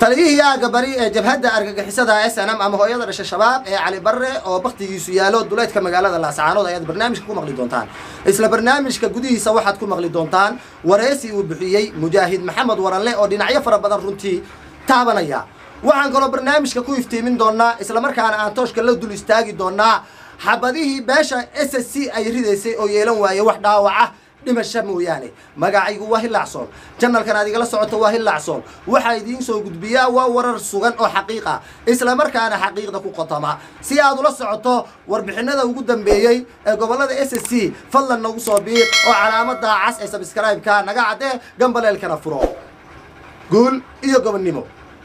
taliyihii aaga bari ee jabhadda argagixisada SNM ama hooyada dhashay shabaab ee Cali Barre oo baqtigiisu yaalo duleedka magaalada Laascaanood ayaad barnaamijka ku maqli doontaan isla barnaamijka gudihiisa waxaad ku maqli doontaan wareysi uu bixiyay Mujaahid Maxamed Waranle oo dhinacyo fara badan runtii taabanaya waxaan kaloo barnaamijka ku iftiimin doonaa isla markaana aan tooshka la dul istaagi doonaa xabadihii beesha SSC ay ridaysay oo yeelan waaye wax dhaawac ah dhimasho mooyaane magacaygu waa Hilaacsoon channelkan aad igala socoto waa Hilaacsoon waxa idiin soo gudbiyaa waa warar sugan oo xaqiiqa isla markaana xaqiiqda ku qotama si aad ula socoto warbixinada ugu dambeeyay ee gobolada SSC fadlan nagu soo biir oo calaamada cas ee subscribe-ka naga cadee gambaleelkana furo guul iyo gobonnimo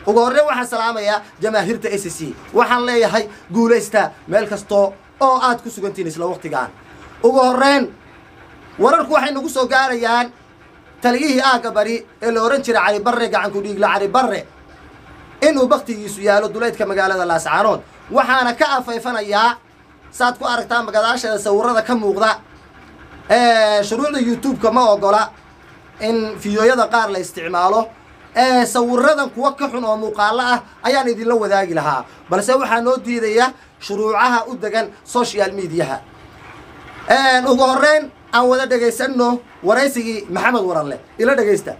ugu horreyn waxaan salaamayaa jamaahiirta SSC waxaan leeyahay guuleysta meel kasto oo aad ku sugantiin isla waqtigan ugu horreyn wararku waxay nagu soo gaarayaan taliyihii aaga bari ee la oran jiray Cali Barre gacan ku dhiigla Cali Barre inuu baqtigiisu yaalo duleedka magaalada Laascaanood waxaana ka afayfanayaa saad ku aragtaan magadaashada sawirada ka muuqda shuruucda YouTube-ka ma ogola in fiidiyoyada qaar la isticmaalo sawiradan kuwa ka xun oo muuqaal ah ayaan idin la wadaagi lahaa balse waxa noo diidaya shuruucaha u degan social media ugu horreyn aan wada dhageysano wareysigii Maxamed Waranle ila dhageysta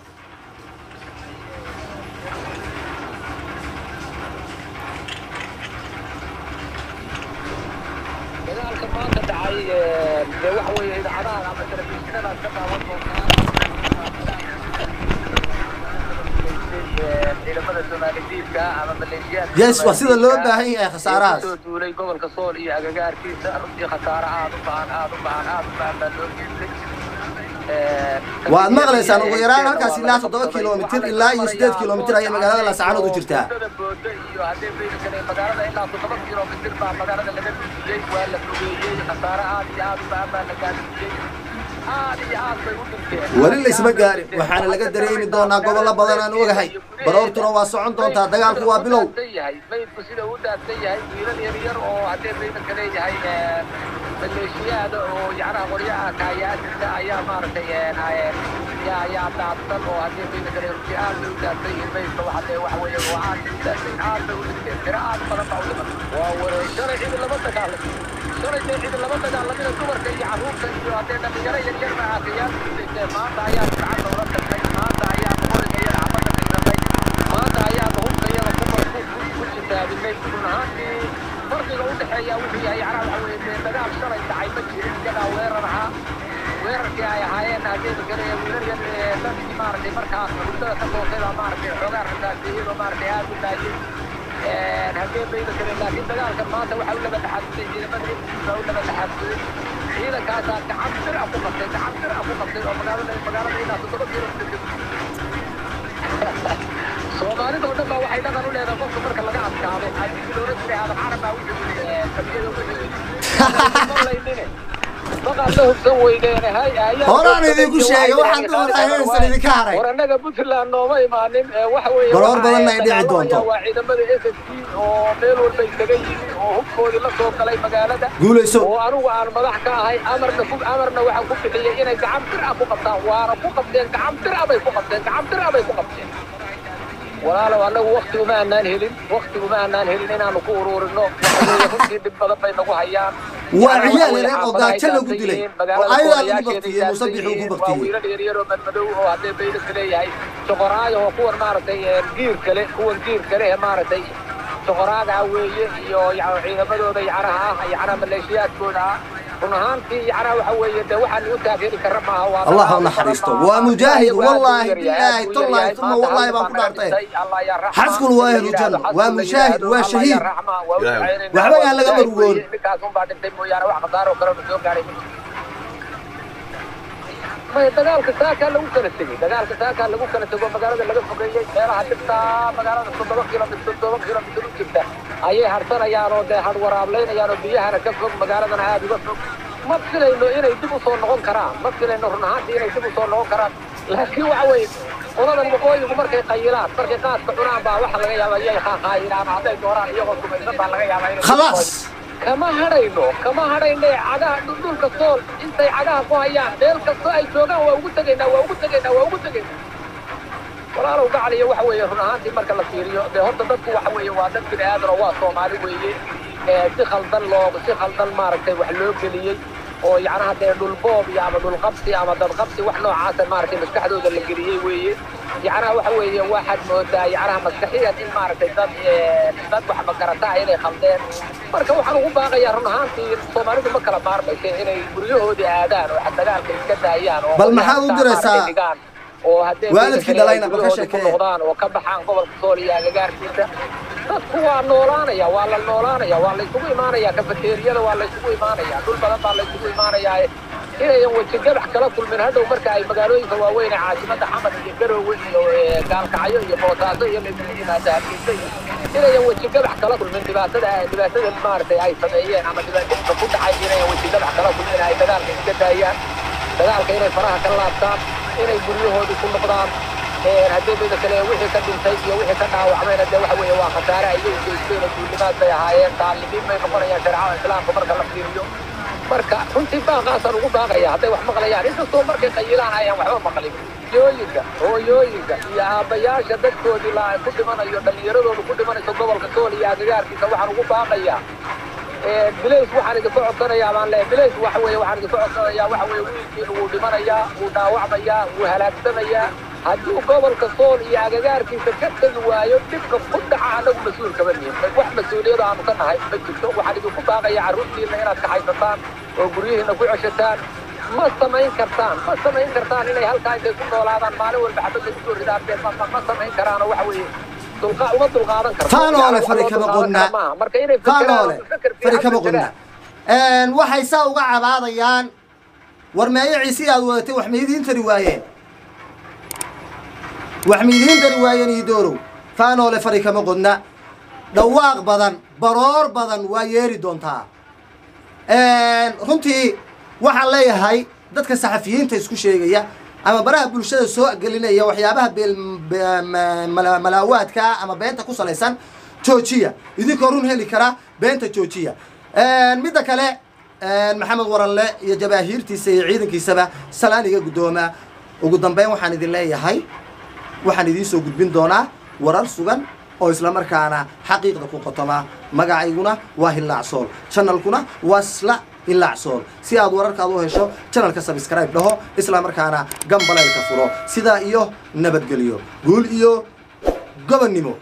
dagaalka maanta dhacay waxa weeye idaacadaha ama telefishinada ka daawan doontaan ciidamada Soomaaliyeedka ama maleeshiyada yes waa sida loo baahan yahay khasaarahaas soo duulay gobolka Sool iyo agagaarkiisa runtii khasaare aad u baahan loo geystay waad maqlaysaan ugu yaraan halkaas ilaa 7 kiiloomitir ilaa 8 kiiloomitir ay magaalada Laascaanood u jirtaa iyo hadee magaalada ilaa 7 kiiloomitir baa magaalada laga duulay waa la fogeeyay khasaare aad iyo aad u baahan la gaarsiiyay wali la isma gaarin waxaana laga dareemi doonaa gobollo badan aan ogahay baroortuna waa socon doontaa dagaalku waa bilow maydku sida uu daadsan yahay wiilal yar oo haddee baydanka leeyahay maleeshiyada oo yacnaha qoryaha kaayaasita ayaa maaragtay yaa daadsan oo haddee baydanka leeyahay aad bay u daadsan yihiin maydka waxadee waxa weeye oo aad bay u daadsan aad bay u dhinteen tiro aad badan baa u dhiman waa wareeg shalay cidi lama dagaalamay shalay cidi lama dagaalamina dumarka iyo carruurta iyo haddee dhalinyaro yaryar baa aakiyaasii maanta ayaa gacan loola tagtay maanta ayaa qoriga yada xabadda dhignatay maanta ayaa hubka yada ku jitaabinay run ahaantii farqiga u dhexeeya wuxuu yahay yacnaha waxa weeye dagaal shalay dhacay ma jirin iyagaa weerar ahaa weerarkii ay ahaayeen haddee kaleya wiilal yar dadkii maaragtay markaas hurdada ka toosay baa maaragtay xoogaa rasaasiyey oo maaragtay aad u daayay haddee bayda kale laakiin dagaalkan maanta waxa u laba dhaxaadisay ciidamada baa u laba dhaxaadisay ciidankaasaa gacan bir ah ku qabtay oo magaalada ilaa 7 kiiloomitir soomaalida oo dhan baa waxay dhaqan u leedahay qofka marka laga adkaado haddii loola jiray aadan carab baa wuxuu qabiyada ugu xigay maqaad la hubsan weydeene horaan idinku sheegay waxaan doonaysan idinka haray war annaga Puntland nooma imaanin waxa weeye baroor badan ay dhici doonto waa ciidamada SSC oo meel walba isaga yimid oo hubkoodii la soo galay magaalada guuleyso oo anigu aan madax ka ahay amarna waxaan ku bixiyay inay gacan bir ah ku qabtaan waana ku qabteen gacan bir ah bay ku qabteen walaalow annagu waqti uma aanaan helin inaanu ku ururino runtii dhib badan bay nagu hayaan waa ciyaal yar oo gaajo lagu dilay oo ayadaa lagu baktiyey musabix ugu baktiyey wiilal yaryar oo madmadow oo haddee baydanka leeyahay soqoraayo oo kuwan maaragtay giir kale ee maaragtay soqoraaga weeye iyo ciidamadooda yacnaha maleeshiyaadkooda ah run ahaantii yacnaha waxa weeye dee waxaan u taageeri karra maaha waa allah ha naxariisto waa mujaahid wallaahi billaahi tallaahi uma wallaahi baan ku dhaartay xaskul waa ahlu janna waa mushaahid waa shahiid waxba yaa laga marugoon ninkaas unbaa dhintay mooyaane wax khasaaroo kale soo gaaray dagaalka saakaa lagu kala tego magaalada laga fogeeyey meelaha dhibtaa magaalada 7 kiiloomitir u jirta ayay harsanayaan oo dee hadwaraablaynayaan oo biyahana ka fog magaaladana aad uga fog ma filayno inay dib u soo noqon karaan run ahaantii inay dib u soo noqon karaan laakiin waxa weeye qoladan waqooyigu markay qayilaan markay qaadka cunaan baa waxa laga yaabaa iyay qaaqaayiraan hadday dooraan iyagoo sumaysan baa laga yaabaa inay khalaas kama hadhayno cagaha dhulka Sool intay cagaha ku hayaan meel kasto ay joogaan waa ugu tagaynaa walaalow gacaliyo waxa weeye run ahaantii marka la fiiriyo dee horta dadku waxa weeye waa dad bini aadan oo waa Soomaali weeye si khaldan maaragtay wax loo geliyey oo yacnaha dee dhulboob iyo ama dhulqabsi ama dadqabsi wax noocaasa maaragtay maskaxdooda la geliyey weeye yacnaha waxa weeye waxaad moodaa yacnaha maskaxiyan in maaragtay dad wax magarataa inay khaldeen marka waxaan ugu baaqayaa run ahaantii Soomaalidu ma kala maarmaysa inay guryahoodii aadaan oo dagaalka iska daayaan oo bal maxaad u diraysaa oo haddee waalidkii dhalayna bal ka sheekee noqdaan oo ka baxaan gobolka Sool iyo agagaarkiisa dadku waa noolaanaya waa la noolaanaya waa la isugu imaanaya kafeteriyada waa la isugu imaanaya dhul badan baa la isugu imaanaya inayan weji gabax kala kulmin hadhow marka ay magaalooyinka waaweyn ee caasimada xamar iyo garoowe iyo gaalkacyo iyo boosaaso iyo laysugu yimaada hargeysa inayan weji gabax kala kulmin dhibaatada maaragtay ay sameeyeen ama dhibaatooyinka ku dhacay inayan weji gabax kala kulmin ay dagaalka iska daayaan dagaalka inay faraha ka laabtaan inay guryahoodii ku noqdaan haddii mida kale wixii ka dhintay iyo wixii ka dhaawacmayna dee waxa weeye waa khasaare ay u geysteen oo duulimaad bay ahaayeen taalimiin bay noqonayaan shareecada islaamka marka la fiiriyo marka runtii baaqaasaan ugu baaqaya hadday wax maqlayaan inkastoo markay qayilaan ayaan waxba maqlin hooyooyinka iyo aabbayaasha dadkoodii ku dhimanayo dhallinyaradoodu ku dhimanayso gobolka Sool iyo agagaarkiisa waxaan ugu baaqayaa bilays waxaan idinka codsanayaa baan leeyahay bilays waxa weeye waxaan idinka codsanayaa waxa weeye wiilkiina wuu dhimanayaa wuu dhaawacmayaa wuu halaagsamayaa haddii gobolka Sool iyo agagaarkiisa ka tagi waayo dhibka ku dhaca anagu mas-uul kama nihin wax mas-uuliyada aanu ka nahay ma jirto waxaan idinku baaqayaa carruurtiina inaad kaxaysataan oo guryihiina ku ceshataan ma samayn kartaan inay halkaa intay ku noolaadaan maalin walba xabadda kusoo ridaan ma samayn karaanoo waxa weeye uma dulqaadan karto faanoole fari kama qodna faanoole fari kama qodna waxay saa uga cabaadayaan war meeyiciisi aad wadatay wax meediin tari waayeen iyo doorow faanoole fari kama qodna dhawaaq badan baroor badan waa yeeri doontaa runtii waxaan leeyahay dadka saxafiyiinta isku sheegaya ama baraha bulshada soo gelinaya waxyaabaha malaawaadka ama beenta ku salaysan joojiya idinkoo run heli kara beenta joojiya midda kale maxamed waralle iyo jabaahiirtiisa iyo ciidankiisaba salaaniga guddooma ugu dambeyn waxaan idin leeyahay waxaan idiin soo gudbin doonaa warar sugan oo isla markaana xaqiiqda ku qotoma magacayguna waa Hilaacsool channelkuna waa isla Hilaacsool si aad wararka u hesho channelka subscribe dhaho isla markaana gambaleelka furo sida iyo nabadgeliyo guul iyo gobonnimo